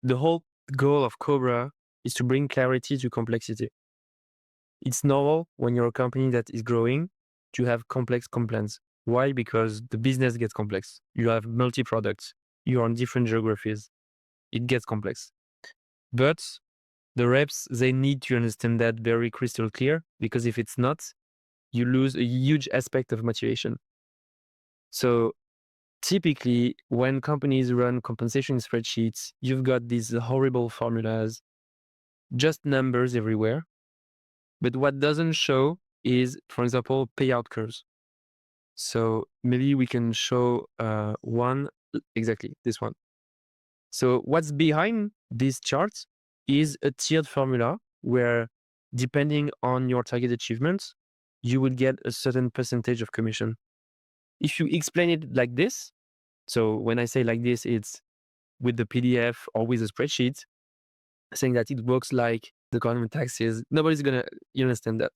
The whole goal of Cobra is to bring clarity to complexity. It's normal when you're a company that is growing to have complex complaints. Why? Because the business gets complex. You have multi products. You're on different geographies. It gets complex. But the reps, they need to understand that very crystal clear, because if it's not, you lose a huge aspect of motivation. So typically, when companies run compensation spreadsheets, you've got these horrible formulas, just numbers everywhere. But what doesn't show is, for example, payout curves. So maybe we can show one, exactly this one. So what's behind this chart is a tiered formula where, depending on your target achievements, you will get a certain percentage of commission. If you explain it like this, so when I say like this, it's with the PDF or with a spreadsheet, saying that it works like the government taxes, nobody's gonna understand that.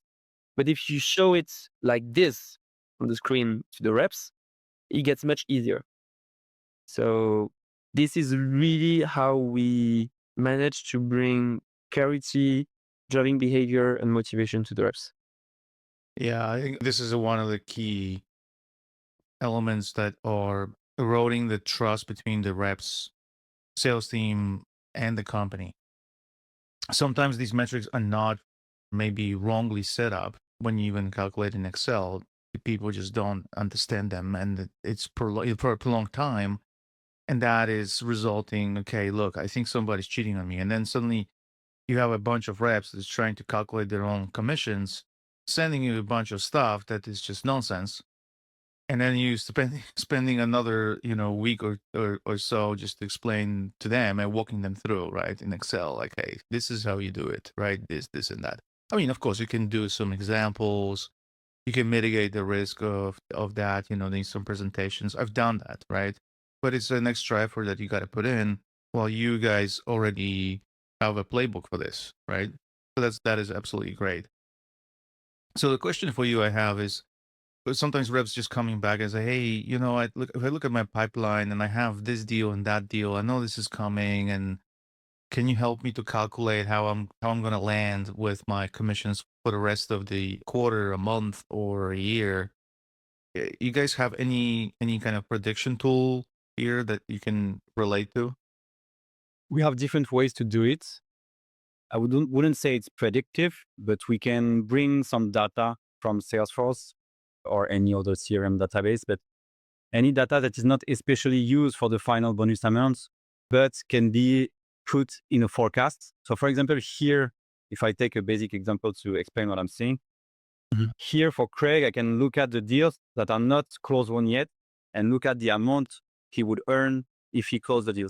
But if you show it like this on the screen to the reps, it gets much easier. So this is really how we manage to bring clarity, driving behavior, and motivation to the reps. Yeah, I think this is one of the key elements that are eroding the trust between the reps, sales team, and the company. Sometimes these metrics are not maybe wrongly set up when you even calculate in Excel. People just don't understand them, and it's for a prolonged time. And that is resulting, okay, look, I think somebody's cheating on me. And then suddenly you have a bunch of reps that's trying to calculate their own commissions, sending you a bunch of stuff that is just nonsense. And then you spending another week or so just to explain to them and walking them through, right, in Excel, like, hey, this is how you do it, right, this and that. I mean, of course you can do some examples, you can mitigate the risk of that, doing some presentations. I've done that, right? But it's an extra effort that you got to put in, while you guys already have a playbook for this, right? So that is absolutely great. So the question for you I have is, but sometimes reps just coming back and say, "Hey, if I look at my pipeline and I have this deal and that deal, I know this is coming, and can you help me to calculate how I'm going to land with my commissions for the rest of the quarter, a month, or a year?" You guys have any kind of prediction tool here that you can relate to? We have different ways to do it. I wouldn't say it's predictive, but we can bring some data from Salesforce or any other CRM database, but any data that is not especially used for the final bonus amounts, but can be put in a forecast. So for example, here, if I take a basic example to explain what I'm saying, Mhm. here for Craig, I can look at the deals that are not closed won yet and look at the amount he would earn if he closed the deals.